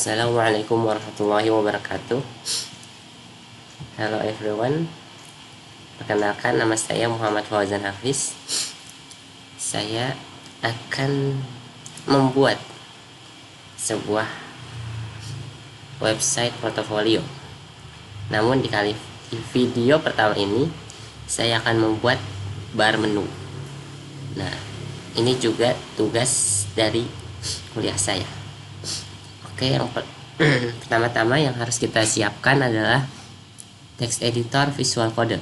Assalamualaikum warahmatullahi wabarakatuh. Hello everyone. Perkenalkan, nama saya Muhammad Fauzan Hafiz. Saya akan membuat sebuah website portofolio. Namun di video pertama ini saya akan membuat bar menu. Nah, ini juga tugas dari kuliah saya. Oke, yang pertama-tama yang harus kita siapkan adalah text editor Visual Code.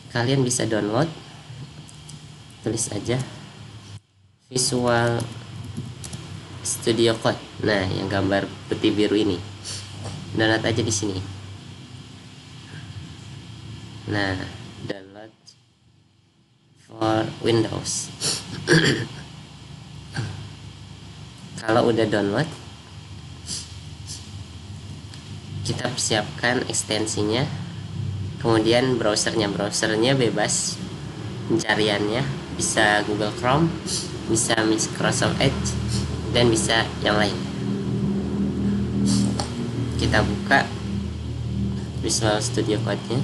Kalian bisa download, tulis aja Visual Studio Code. Nah, yang gambar putih biru ini, download aja di sini. Nah, download for Windows. Kalau udah download, kita persiapkan ekstensinya, kemudian browsernya bebas pencariannya, bisa Google Chrome, bisa Microsoft Edge, dan bisa yang lain. Kita buka Visual Studio Code-nya.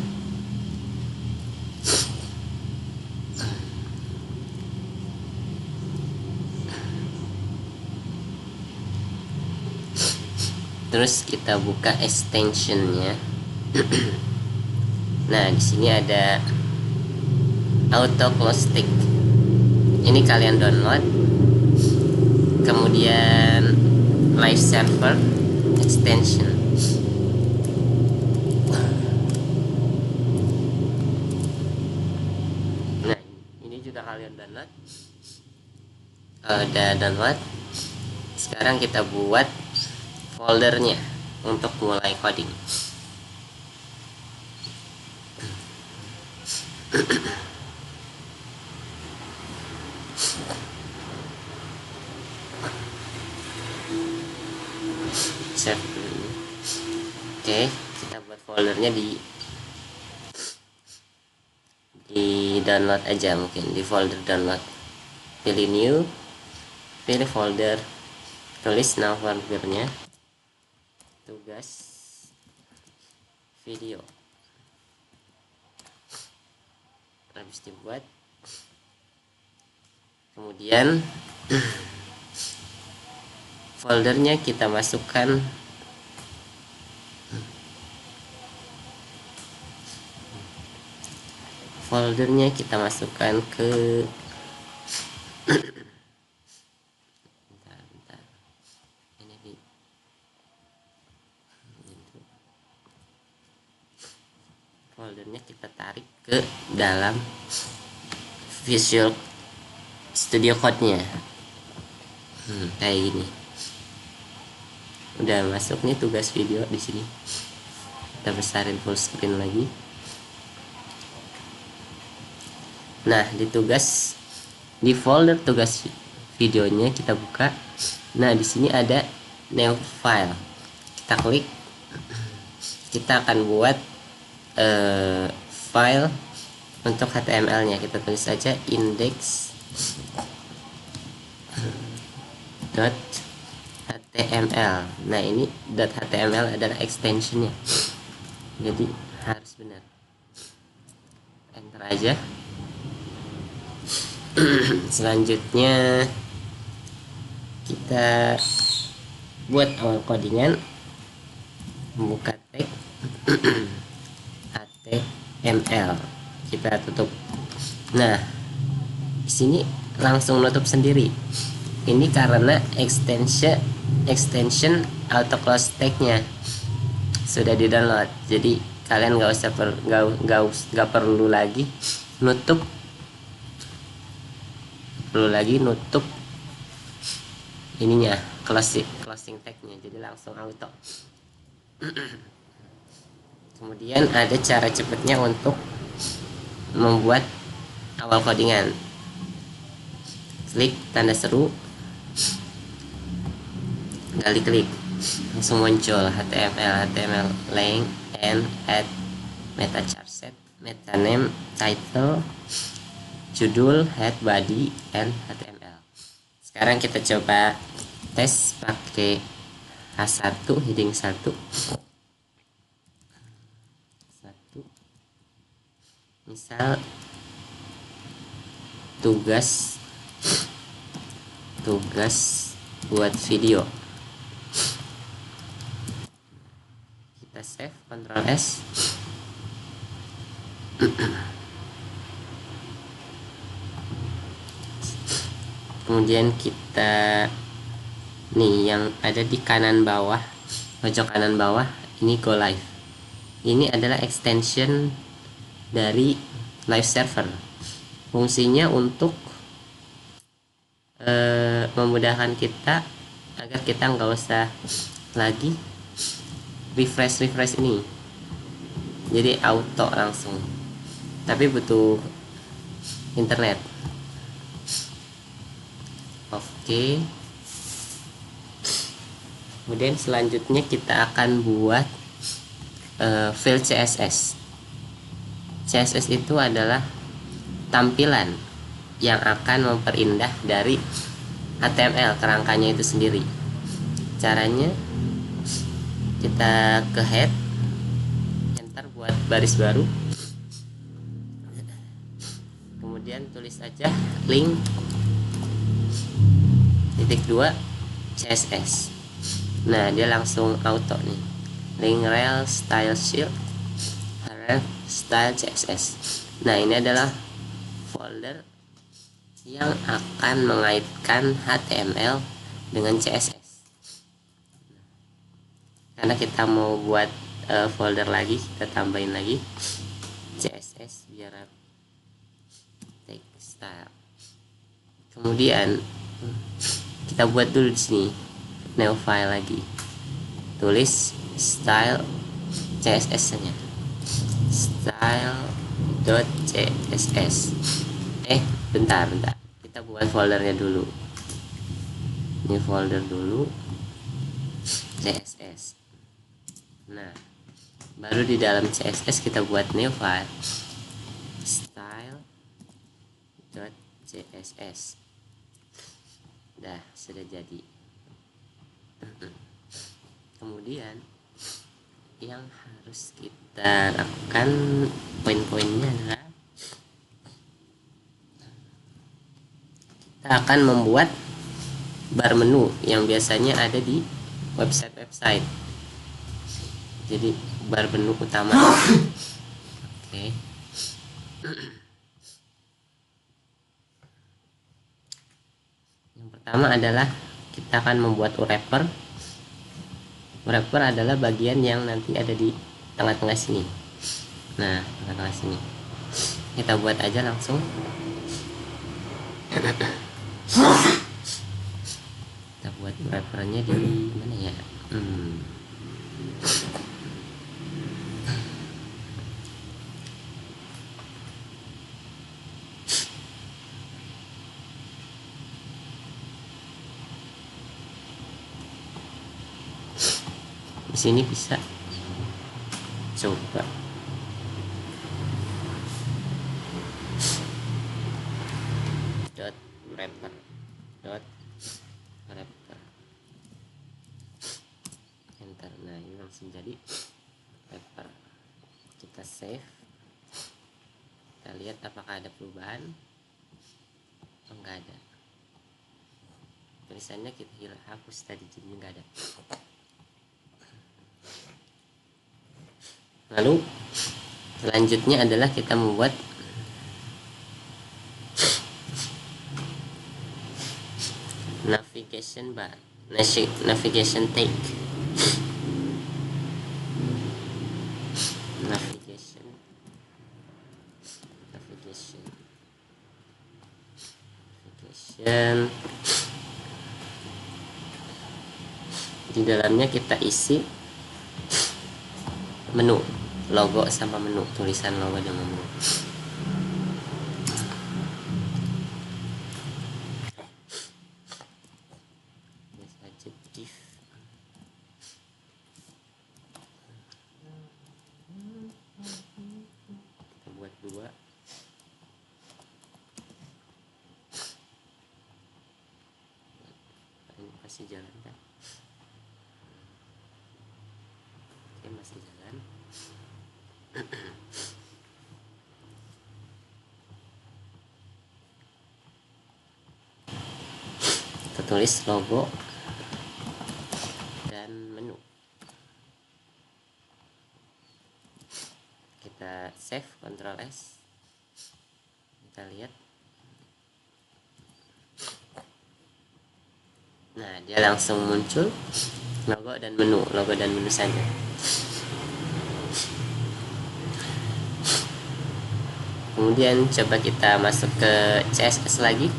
Terus kita buka extensionnya. Nah, di sini ada auto close tick. Ini kalian download. Kemudian live server extension. Nah, ini juga kalian download. Udah download. Sekarang kita buat foldernya untuk mulai coding. Save dulu. Oke, kita buat foldernya di download aja, mungkin di folder download. Pilih new, pilih folder, tulis nama foldernya tugas video. Habis dibuat, kemudian foldernya kita masukkan ke foldernya kita tarik ke dalam Visual Studio Code-nya. Kayak gini. Udah masuk nih tugas video di sini. Kita besarin full screen lagi. Nah, di folder tugas videonya kita buka. Nah, di sini ada new file. Kita klik. Kita akan buat file untuk HTML-nya. Kita tulis saja index.html. Nah, ini .html adalah extensionnya, jadi harus benar. Enter aja. Selanjutnya kita buat awal codingan, membuka tag HTML, kita tutup. Nah, di sini langsung nutup sendiri. Ini karena extension auto close tag-nya sudah di download, jadi kalian nggak perlu lagi nutup ininya, closing tag-nya, jadi langsung auto. Kemudian ada cara cepatnya untuk membuat awal codingan. Klik tanda seru, klik, langsung muncul HTML length and add meta chart set, meta name, title, judul, head, body, and HTML. Sekarang kita coba tes pakai H1 heading 1 misal tugas buat video. Kita save, Ctrl S. Kemudian kita nih yang ada di kanan bawah, pojok kanan bawah, ini go live. Ini adalah extension dari live server. Fungsinya untuk memudahkan kita agar kita nggak usah lagi refresh ini, jadi auto langsung, tapi butuh internet. Oke, kemudian selanjutnya kita akan buat file CSS. CSS itu adalah tampilan yang akan memperindah dari HTML, kerangkanya itu sendiri. Caranya kita ke head, enter buat baris baru, kemudian tulis aja link .2 CSS. Nah, dia langsung auto nih, link rel style sheet rel style CSS. Nah, ini adalah folder yang akan mengaitkan HTML dengan CSS. Karena kita mau buat folder lagi, kita tambahin lagi CSS biar textile. Kemudian kita buat dulu di sini new file lagi, tulis style CSS-nya, style.css. Bentar, kita buat foldernya dulu. Ini folder dulu CSS. Nah, baru di dalam CSS kita buat new file style.css. Dah, sudah jadi. Kemudian yang harus kita lakukan, poin-poinnya adalah kita akan membuat bar menu yang biasanya ada di website. Jadi bar menu utama. Oke. Yang pertama adalah kita akan membuat wrapper. Wrapper adalah bagian yang nanti ada di tengah-tengah sini. Nah, tengah-tengah sini kita buat aja langsung. Kita buat wrappernya di mana ya? Di sini bisa. Coba. Wrapper. Enter. Nah, ini langsung jadi wrapper. Kita save. Kita lihat apakah ada perubahan. Enggak ada. Tulisannya kita hapus tadi, jadi enggak ada. Lalu selanjutnya adalah kita membuat navigation bar, navigation tag, navigation di dalamnya kita isi menu, logo sama menu, tulisan logo dan menu. Kita buat 2. masih jalan kan? Oke, masih jalan. Kita tulis logo dan menu. Kita save, Ctrl S. Kita lihat. Nah, dia langsung muncul logo dan menu saja. Kemudian coba kita masuk ke CSS lagi.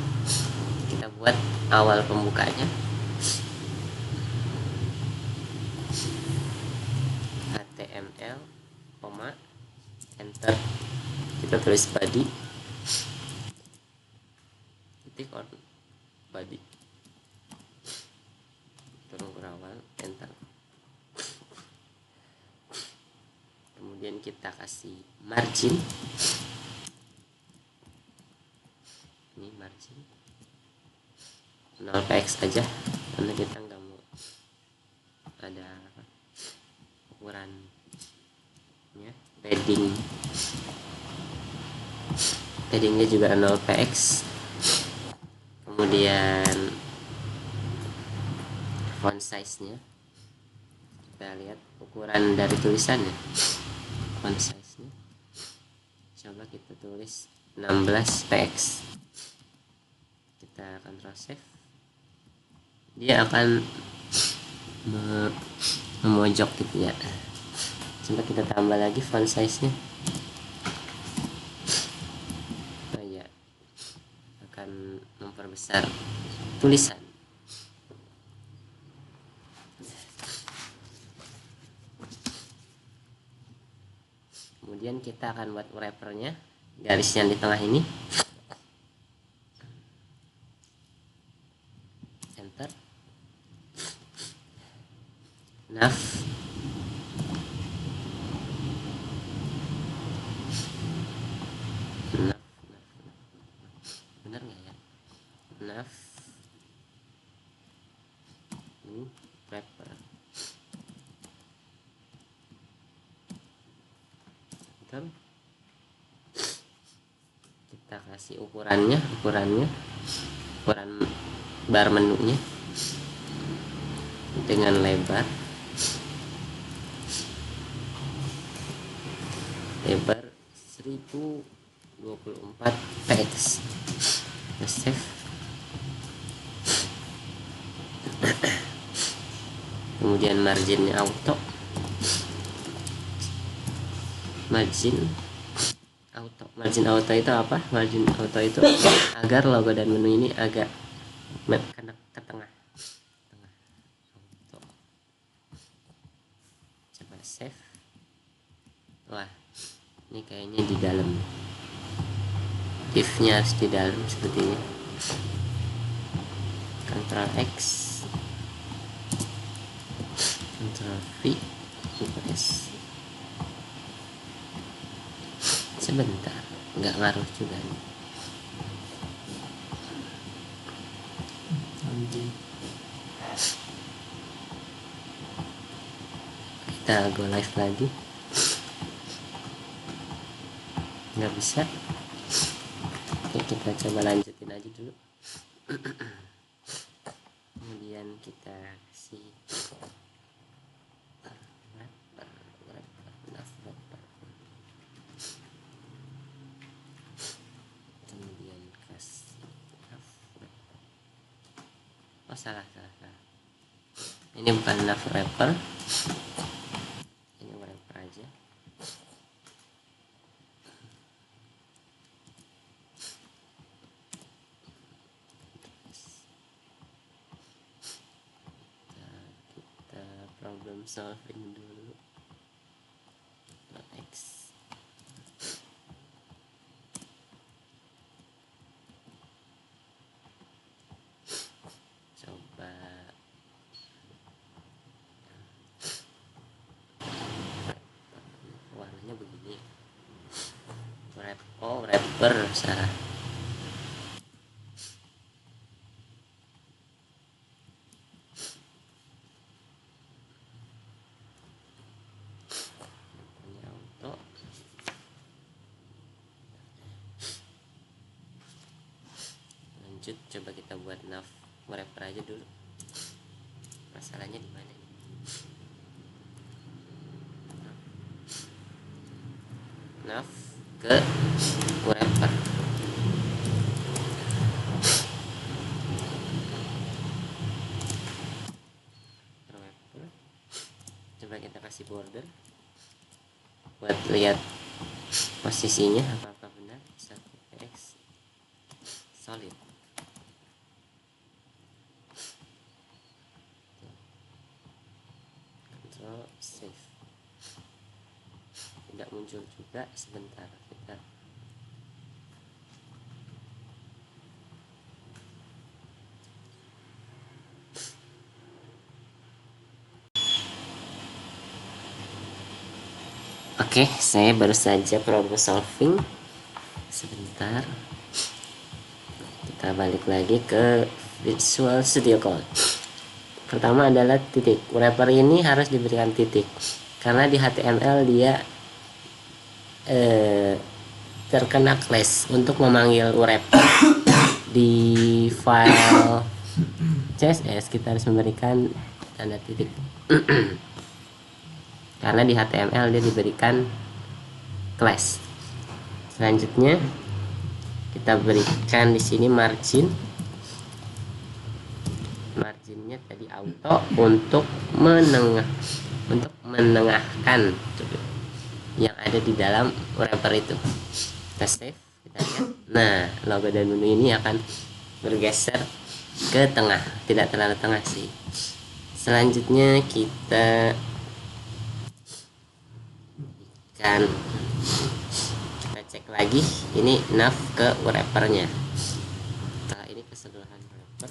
Kita buat awal pembukanya. HTML, enter. Kita tulis body. Titik on body. Turun ke awal, enter. Kemudian kita kasih margin. Ini margin 0 px aja karena kita nggak mau ada ukurannya. Paddingnya juga 0 px. Kemudian font size nya kita lihat ukuran dari tulisannya. Font size nya coba kita tulis 16 px. Kita Ctrl save. Dia akan memojok gitu ya. Coba kita tambah lagi font size nya. Oh ya, akan memperbesar tulisan. Kemudian kita akan buat wrappernya, garis yang di tengah ini. Enter. Nav. Bener nggak ya? Nav. Ini wrapper. Enter. Kita kasih ukuran bar menunya dengan lebar 1024 px. Save. Kemudian marginnya auto. Margin auto itu apa? Margin auto itu agar logo dan menu ini agak ke tengah. Auto. Coba save. Wah, ini kayaknya di dalam. If-nya harus di dalam sepertinya. Ctrl X, Ctrl V, S. Sebentar, nggak ngaruh juga nih. Kita go live lagi. Nggak bisa. Oke, kita coba lanjutin aja dulu. Kemudian kita kasih kemudian kasih salah. Ini bukan nav wrapper, ini wrapper aja. Kita problem solving dulu. X. Coba warnanya begini. Wrapper salah. lanjut, coba kita buat nav wrapper aja dulu. Masalahnya di mana nih? Nav ke wrapper. Coba kita kasih border buat lihat posisinya apakah benar. 1px solid. Control save. Tidak muncul juga, sebentar kita Oke, saya baru saja problem solving. Sebentar, kita balik lagi ke Visual Studio Code. Pertama adalah titik. Wrapper ini harus diberikan titik karena di HTML dia terkena class untuk memanggil wrapper. Di file CSS kita harus memberikan tanda titik. Karena di HTML dia diberikan class. Selanjutnya kita berikan di sini marginnya tadi auto untuk menengahkan yang ada di dalam wrapper itu. Kita save, kita lihat. Nah, logo dan menu ini akan bergeser ke tengah, tidak terlalu tengah sih. Selanjutnya kita cek lagi ini nav ke wrappernya. Setelah ini keseluruhan wrapper,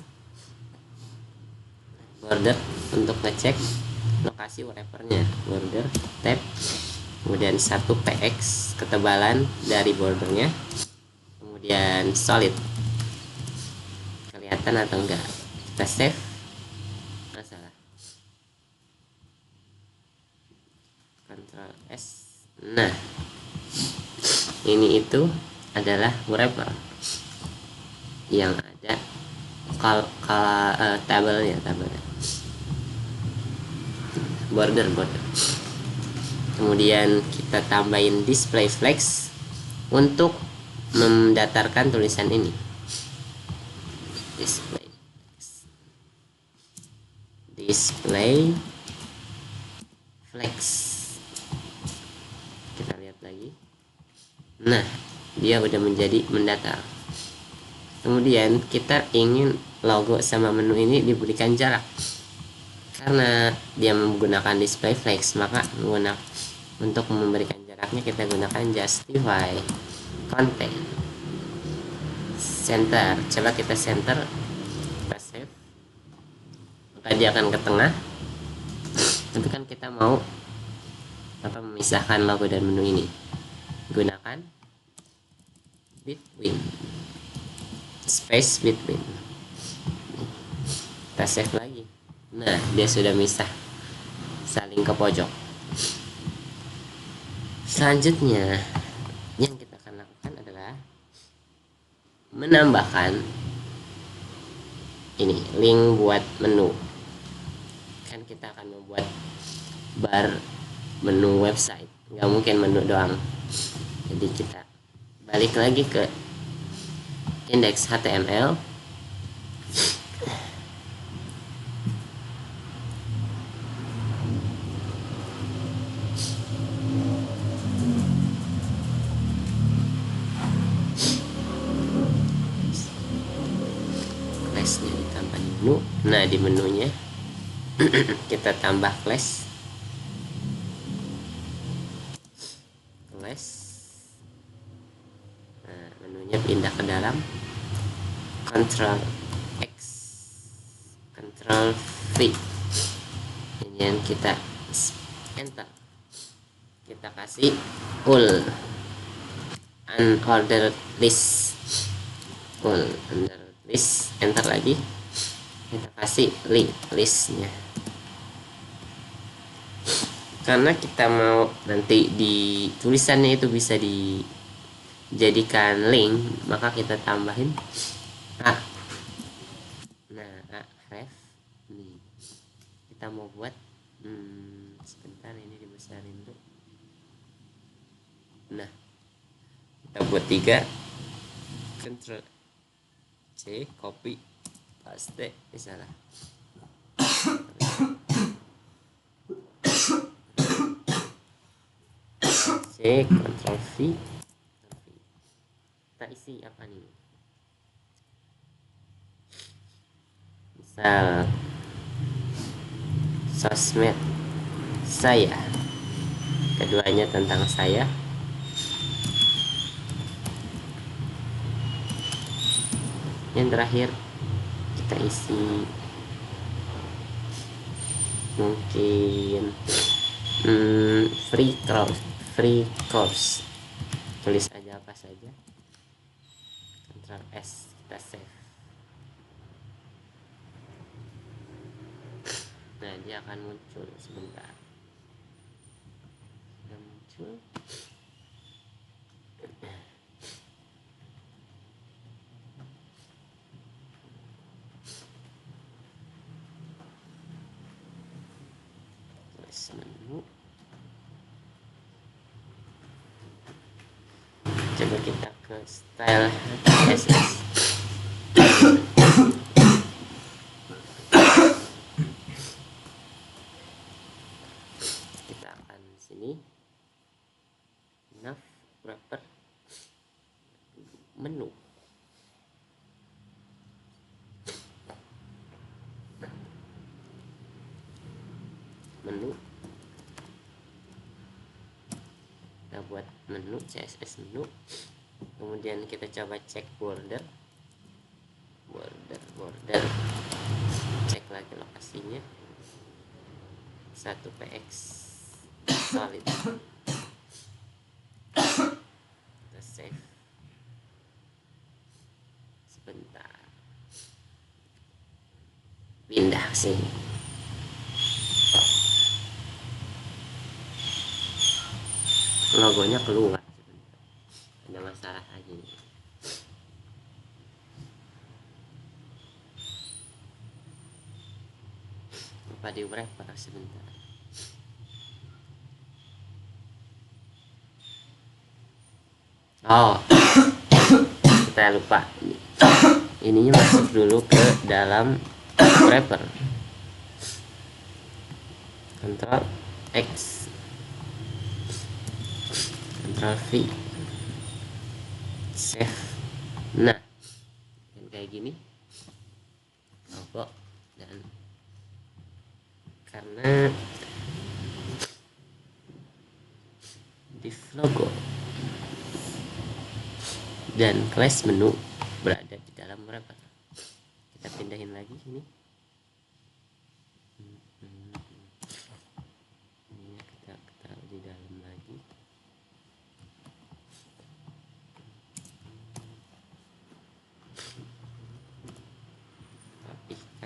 border untuk ngecek lokasi wrappernya, border tab, kemudian 1px ketebalan dari bordernya, kemudian solid, kelihatan atau enggak. Kita save. Masalah Ctrl S. Nah, ini itu adalah wrapper yang ada tabelnya, border. Kemudian kita tambahin display flex untuk mendatarkan tulisan ini. Display flex. Kita lihat lagi. Nah, dia udah menjadi mendatar. Kemudian kita ingin logo sama menu ini diberikan jarak. Karena dia menggunakan display flex, maka untuk memberikan jaraknya kita gunakan justify content center. Coba kita center, kita save, maka dia akan ke tengah. Tapi kan kita mau memisahkan logo dan menu ini, gunakan between, space between. Kita save lagi. Nah, dia sudah misah, saling ke pojok. Selanjutnya yang kita akan lakukan adalah menambahkan ini link buat menu. Kan kita akan membuat bar menu website, nggak mungkin menu doang. Jadi kita balik lagi ke index HTML. Classnya ditambah di menu. Nah, di menunya kita tambah class. Nah, menunya pindah ke dalam, Ctrl X, Ctrl V, kemudian kita enter, kita kasih unordered list, enter lagi, kita kasih listnya. Karena kita mau nanti di tulisannya itu bisa dijadikan link, maka kita tambahin kita mau buat sebentar, ini dibesarin dulu. Nah, kita buat 3, Ctrl C, copy, paste, salah. C, Ctrl V. Kita isi apa nih? Misal sosmed saya, keduanya tentang saya. Yang terakhir kita isi mungkin free course, tulis aja apa saja, Ctrl S, kita save. Nah, dia akan muncul sebentar. Sudah muncul. Tulis menu. Coba kita ke style CSS. Kita akan sini nav wrapper menu. Kita buat menu CSS menu, kemudian kita coba cek border, cek lagi lokasinya 1 px solid, kita save sebentar, pindah sini. Logonya keluar sebentar, ada masalah aja nih. Lupa di wrapper sebentar. Oh, kita lupa, ininya masuk dulu ke dalam wrapper. Ctrl X, Ctrl V, save. Nah, dan kayak gini logo, dan karena div logo dan class menu berada di dalam wrapper, kita pindahin lagi ini. Ini kita taruh di dalam lagi.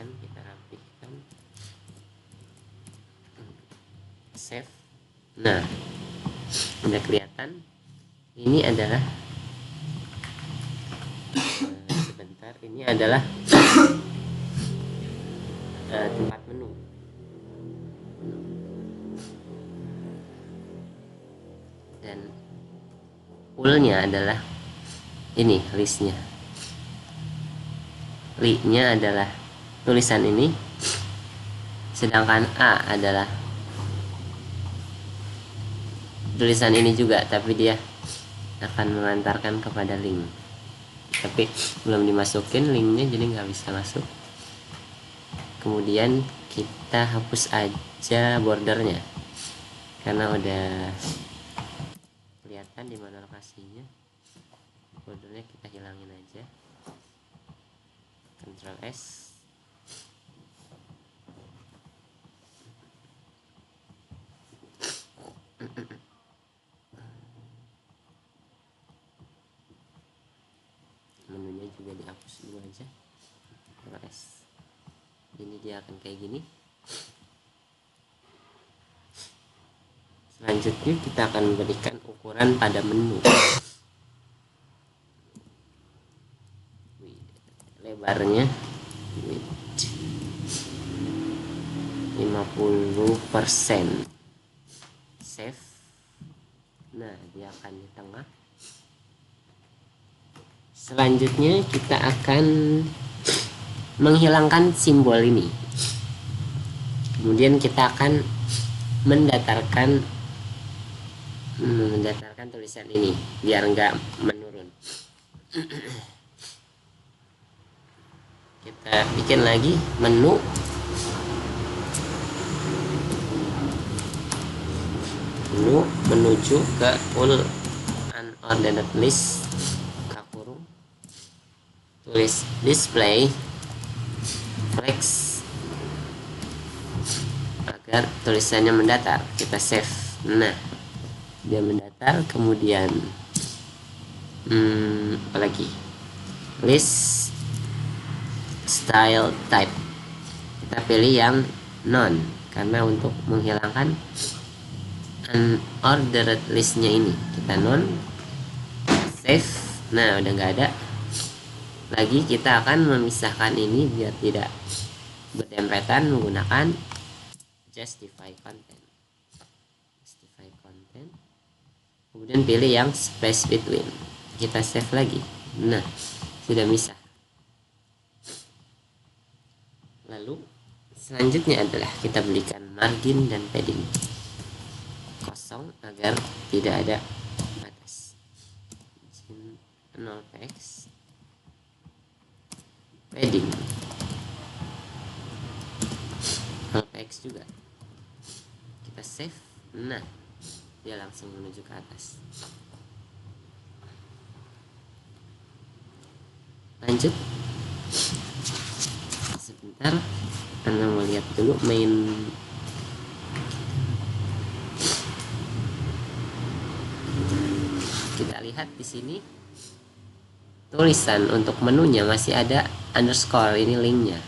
Kita rapihkan, save. Nah, udah kelihatan. Ini adalah sebentar, ini adalah tempat menu. Dan poolnya adalah ini, listnya. Li-nya adalah tulisan ini, sedangkan A adalah tulisan ini juga, tapi dia akan mengantarkan kepada link, tapi belum dimasukin linknya, jadi nggak bisa masuk. Kemudian kita hapus aja bordernya karena udah kelihatan di mana lokasinya. Bordernya kita hilangin aja, Ctrl S. Menunya juga dihapus dulu aja, Ctrl S. Ini dia akan kayak gini. Selanjutnya kita akan memberikan ukuran pada menu. lebarnya 50%. Save. Nah, dia akan di tengah. Selanjutnya kita akan menghilangkan simbol ini. Kemudian kita akan mendatarkan tulisan ini biar nggak menurun. Kita bikin lagi menu, menuju ke all unordered list, tulis display flex agar tulisannya mendatar. Kita save. Nah, dia mendatar. Kemudian apalagi, list style type kita pilih yang none, karena untuk menghilangkan unordered listnya ini kita none. Save. Nah, udah nggak ada lagi. Kita akan memisahkan ini biar tidak berdempetan menggunakan justify content. Kemudian pilih yang space between. Kita save lagi. Nah, sudah misah. Lalu selanjutnya adalah kita berikan margin dan padding kosong agar tidak ada batas. 0 px padding 0 px juga. Kita save. Nah, dia langsung menuju ke atas. Lanjut. Sebentar, Anda mau lihat dulu main. Kita lihat di sini tulisan untuk menunya masih ada underscore, ini linknya.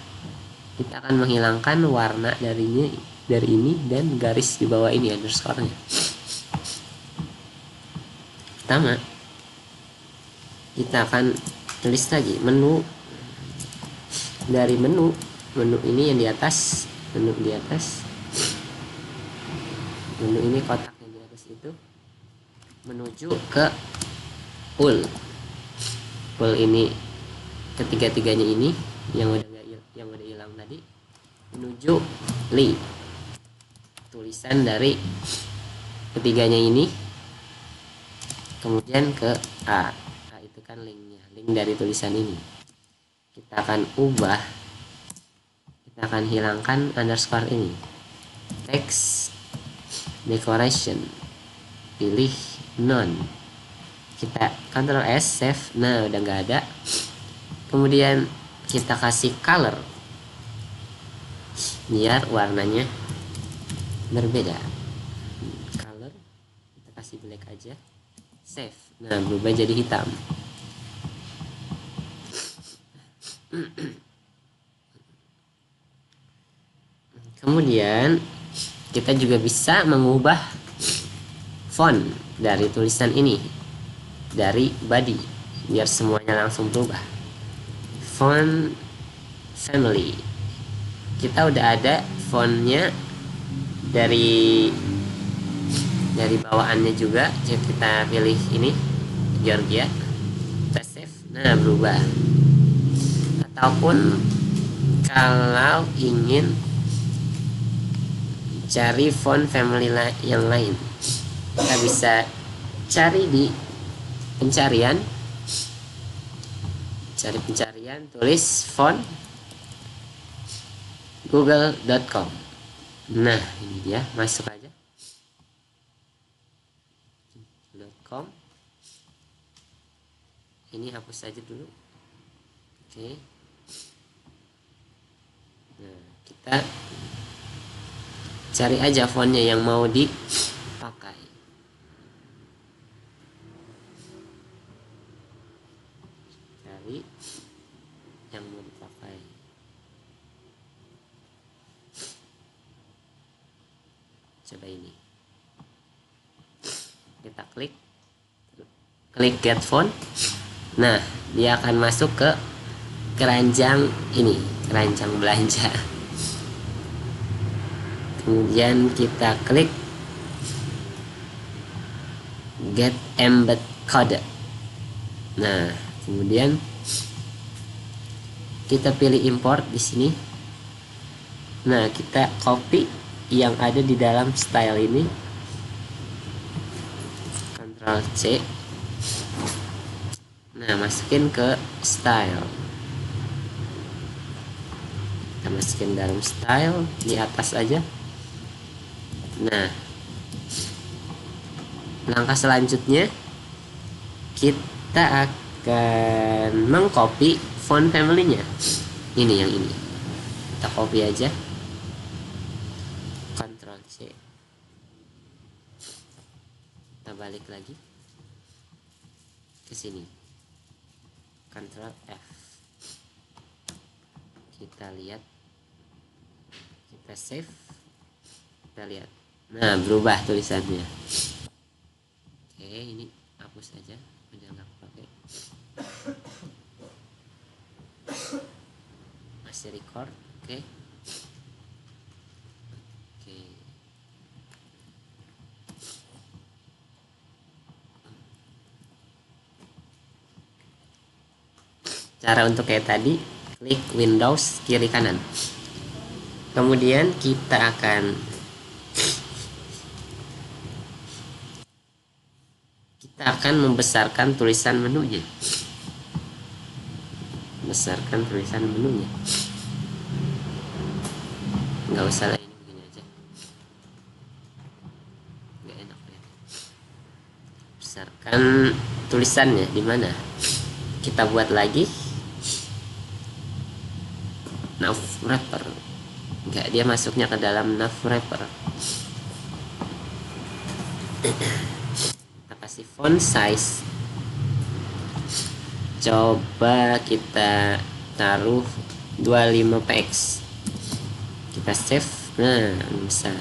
Kita akan menghilangkan warna dari ini dan garis di bawah ini underscore-nya. Pertama, kita akan tulis lagi menu. Dari menu ini yang di atas, menu ini kotak yang di atas itu menuju ke all ini, ketiga-tiganya ini yang udah hilang tadi, menuju li, tulisan dari ketiganya ini, kemudian ke A itu kan linknya, link dari tulisan ini. Kita akan ubah, kita akan hilangkan underscore ini. Text decoration, pilih none. Kita Ctrl S, save. Nah, udah nggak ada. Kemudian kita kasih color biar warnanya berbeda. Color kita kasih black aja. Save. Nah, berubah jadi hitam. Kemudian kita juga bisa mengubah font dari tulisan ini, dari body, biar semuanya langsung berubah. Font family, kita udah ada fontnya dari bawaannya juga. Jadi kita pilih ini Georgia, kita save. Nah, berubah. Ataupun kalau ingin cari font family yang lain, kita bisa cari di pencarian, tulis font google.com. Nah, ini dia, masuk aja .com. Ini hapus saja dulu. Oke. Nah, kita cari aja fontnya yang mau dipakai. Cari yang mau dipakai. Coba ini. Kita klik get font. Nah, dia akan masuk ke keranjang ini, keranjang belanja. kemudian kita klik get embed code. Nah, kemudian kita pilih import di sini. Nah, kita copy yang ada di dalam style ini, Ctrl C. Nah, masukin ke style. Kita masukin dalam style di atas aja. Nah, langkah selanjutnya kita akan mengcopy font family-nya. Ini yang ini. Kita copy aja. Ctrl C. Kita balik lagi ke sini. Ctrl F. Kita lihat. Kita save. Kita lihat. Nah, berubah tulisannya. Oke, ini hapus saja. Udah nggak pakai. Masih record. Oke. Oke. Cara untuk kayak tadi, klik Windows kiri kanan. Kemudian kita akan membesarkan tulisan menunya. Besarkan tulisan menunya. Nggak usah lah, ini begini aja. Nggak enak ya. Besarkan tulisannya di mana? Kita buat lagi nav wrapper. Enggak, dia masuknya ke dalam nav wrapper. Kita kasih font size. Coba kita taruh 25px. Kita save. Nah, besar.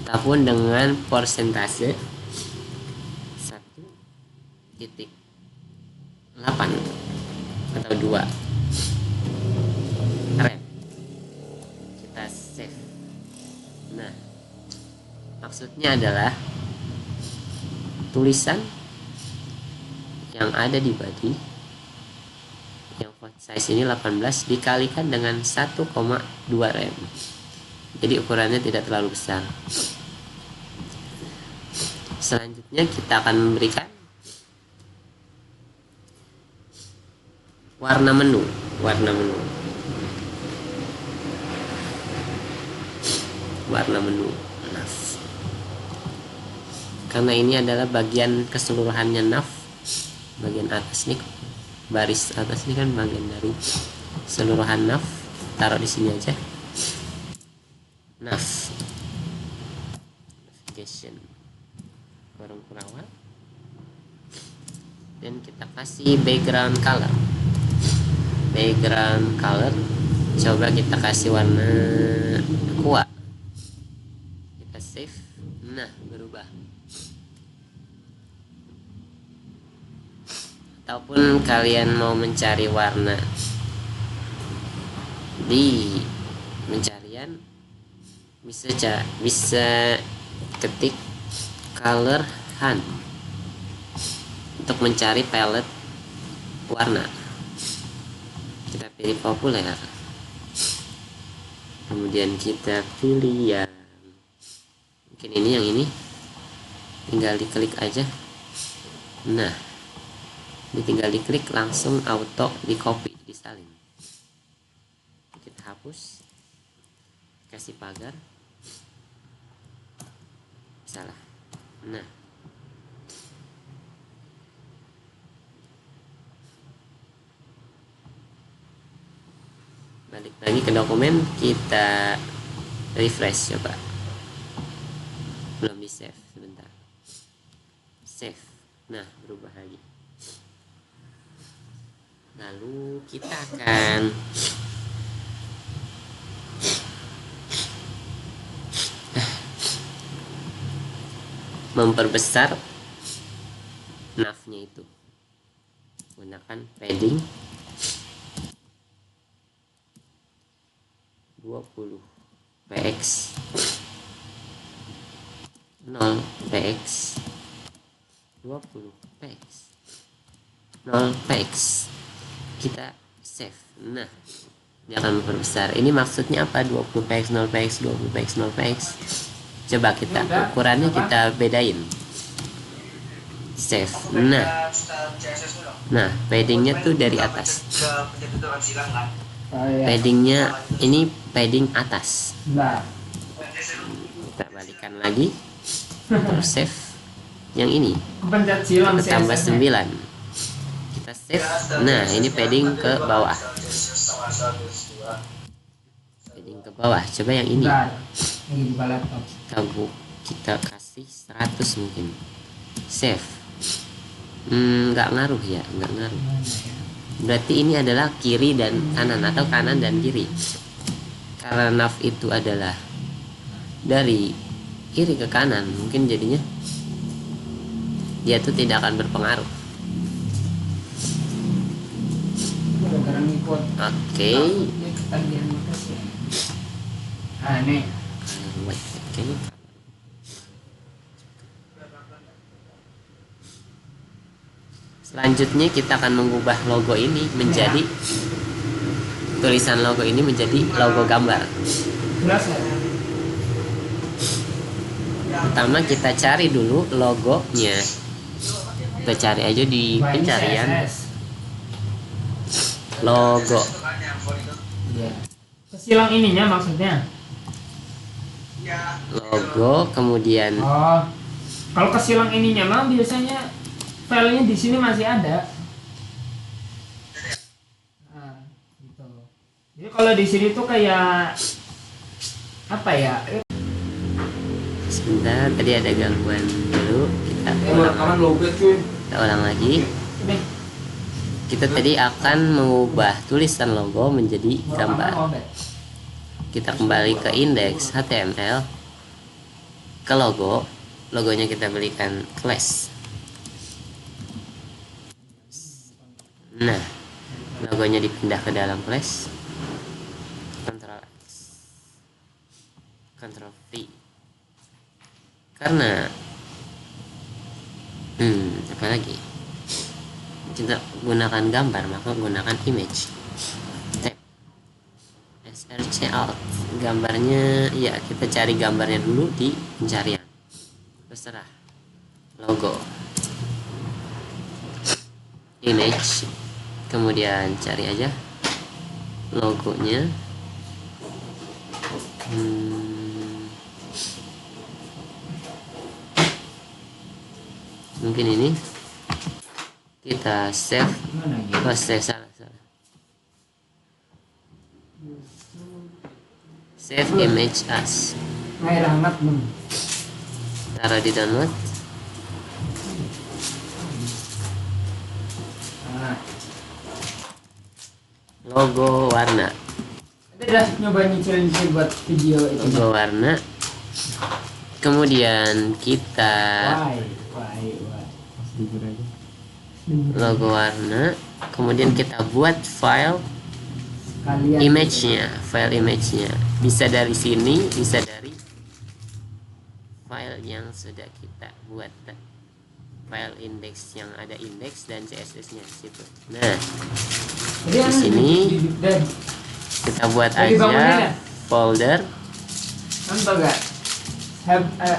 Ataupun dengan persentase 1.8 atau 2 rem. Kita save. Nah, maksudnya adalah tulisan yang ada di body yang font size ini 18 dikalikan dengan 1,2 rem. Jadi ukurannya tidak terlalu besar. Selanjutnya kita akan memberikan warna menu. Nav. Karena ini adalah bagian keseluruhannya nav. Bagian atas nih, baris atas ini kan bagian dari keseluruhan nav. Taruh di sini aja. Nav. Navigation. Warung perawat. Dan kita kasih background color. Coba kita kasih warna aqua. Kita save. Nah, berubah. Ataupun kalian mau mencari warna di pencarian, bisa ketik color hunt untuk mencari palette warna. Kita pilih populer, kemudian kita pilih yang mungkin ini, yang ini tinggal diklik aja. Nah, ini tinggal diklik langsung auto di copy, disalin. Kita hapus, kasih pagar. Salah. Nah, balik lagi ke dokumen, kita refresh coba. Belum di save, sebentar. Save. Nah, berubah lagi. Lalu kita akan memperbesar navnya itu. Gunakan padding 20. px 0 px 20 px 0 px. Kita save. Nah, dia akan memperbesar. Ini maksudnya apa? 20 px 0 px 20 px 0 px. Coba kita ukurannya kita bedain. Save. Nah paddingnya tuh dari atas. Paddingnya ini padding atas. Kita balikan lagi. Terus save yang ini. Kita tambah 9. Kita save. Nah ini padding ke bawah. Padding ke bawah. Coba yang ini. Kita kasih 100 mungkin. Save. Nggak ngaruh ya, nggak ngaruh. Berarti ini adalah kiri dan kanan atau kanan dan kiri. Karena nav itu adalah dari kiri ke kanan, mungkin jadinya dia tuh tidak akan berpengaruh. Oke. Selanjutnya kita akan mengubah logo ini menjadi tulisan logo ini menjadi logo gambar. Pertama kita cari dulu logonya. Kita cari aja di pencarian logo. Kesilang ininya maksudnya. Logo kemudian. Oh, kalau kesilang ininya mah biasanya filenya di sini masih ada. Nah, gitu. Jadi kalau di sini tuh kayak apa ya? Sebentar, tadi ada gangguan dulu. Kita ulang lagi. Kita tadi akan mengubah tulisan logo menjadi gambar. Kita kembali ke indeks HTML, ke logo. Logonya kita berikan class. Nah, logonya dipindah ke dalam class. Ctrl X, Ctrl V. Karena apa lagi? Kita gunakan gambar, maka gunakan image. Tab src alt. Gambarnya ya kita cari gambarnya dulu di pencarian. Terserah. Logo. Image. Kemudian cari aja logonya. Mungkin ini kita save. Oh, salah. Save image as. Taruh di download. Logo warna. Udah nyoba nyicil buat video itu. Logo warna. Kemudian kita logo warna. Kemudian kita buat file image-nya, bisa dari sini, bisa dari file yang sudah kita buat, file indeks yang ada indeks dan CSS-nya di situ. Nah, di sini kita buat aja folder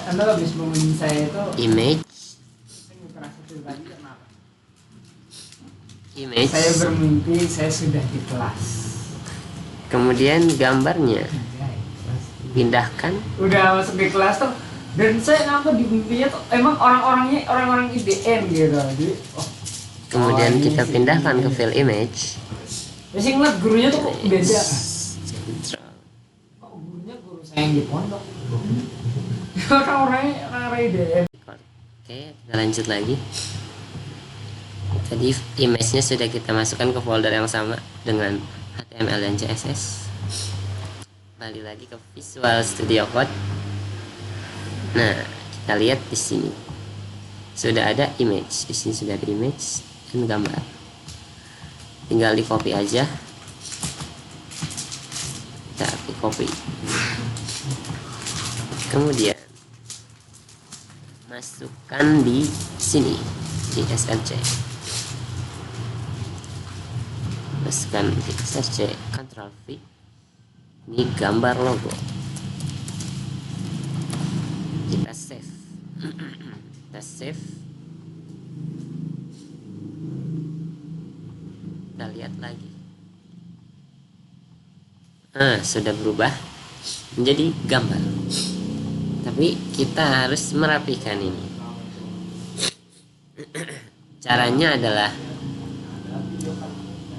Anda habis bangunin saya itu image. Saya bermimpi saya sudah di kelas. Kemudian gambarnya pindahkan. Udah masuk di kelas tuh, dan saya ngapa di mimpinya tuh emang orang-orang IDN gitu. Jadi, kemudian kita ini pindahkan sih, ke file image. Ya sih ngeliat gurunya tuh kok beda. Central. Kok gurunya guru saya yang di pondok. Orang-orang IDN. Oke, kita lanjut lagi. Tadi image-nya sudah kita masukkan ke folder yang sama dengan HTML dan CSS. Balik lagi ke Visual Studio Code. Nah, kita lihat di sini sudah ada image. Di sini sudah ada image dan gambar. Tinggal di copy aja. Kita copy. Kemudian masukkan di sini di SRC, masukkan di SRC, Ctrl V, ini gambar logo, kita save. Kita save, kita lihat lagi. Sudah berubah menjadi gambar, tapi kita harus merapikan ini. Caranya adalah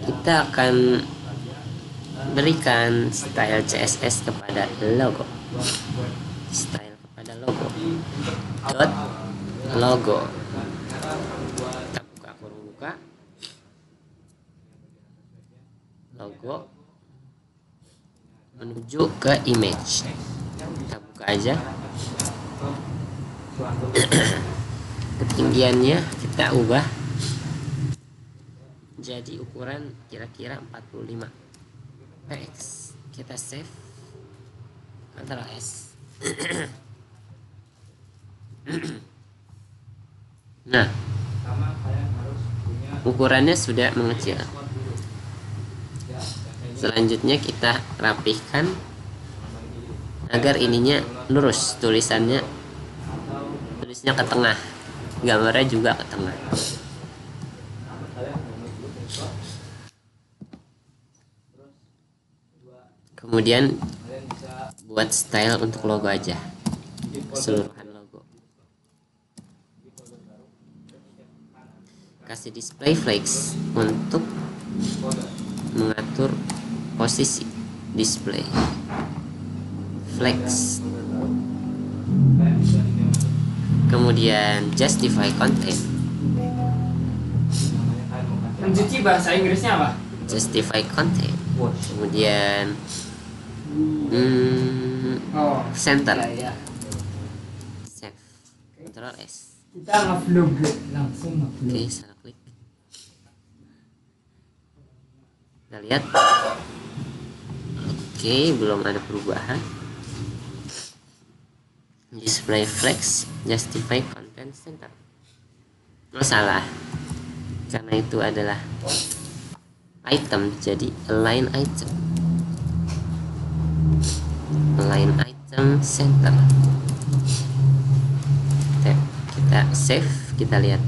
kita akan berikan style CSS kepada logo, style kepada logo, dot logo. Kita buka kurung buka, logo menuju ke image, kita buka aja. Ketinggiannya kita ubah jadi ukuran kira-kira 45 px. Kita save, Ctrl S. Nah, ukurannya sudah mengecil. Selanjutnya kita rapihkan agar ininya lurus, tulisnya ke tengah, gambarnya juga ke tengah. Kemudian buat style untuk logo aja, keseluruhan logo. Kasih display flex untuk mengatur posisi display flex. Kemudian justify content. Mencuci bahasa Inggrisnya apa? Justify content. Kemudian center. Ya. Save. Ctrl S. Kita nge-vlog langsung nge-vlog. Oke, salah klik. Kita lihat. Oke, belum ada perubahan. Display flex, justify content center. Salah, karena itu adalah item, jadi align item. Align item center. Kita save, kita lihat.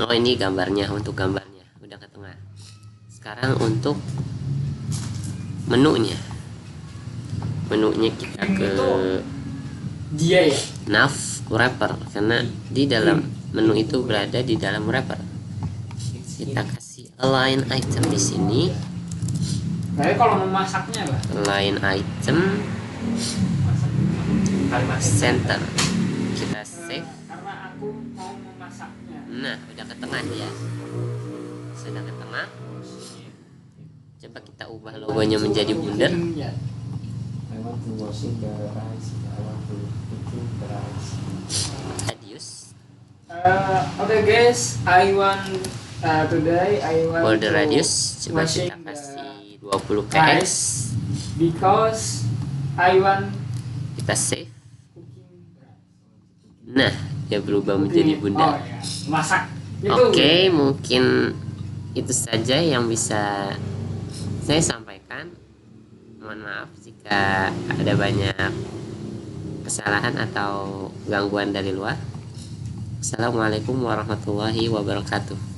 Oh, ini gambarnya, untuk gambarnya udah ke tengah. Sekarang untuk menunya kita ke dia ya, nav wrapper, karena di dalam menu itu berada di dalam wrapper. Kita kasih align item di sini. Tapi kalau memasaknya lah, Align item center. Kita save. karena aku mau memasaknya. Nah, udah ke tengah ya. Sudah ke tengah. Coba kita ubah logonya menjadi bundar. Ya. I want to washing the rice. I want to cooking the rice. Radius. Okay guys, I want today I want Border to radius. Coba washing kita the kasih 20 px. rice because I want Kita save. cooking rice. Nah, dia berubah menjadi bundar. Oh, ya. Masak. Oke, mungkin itu saja yang bisa saya sampaikan. Mohon maaf jika ada banyak kesalahan atau gangguan dari luar. Assalamualaikum warahmatullahi wabarakatuh.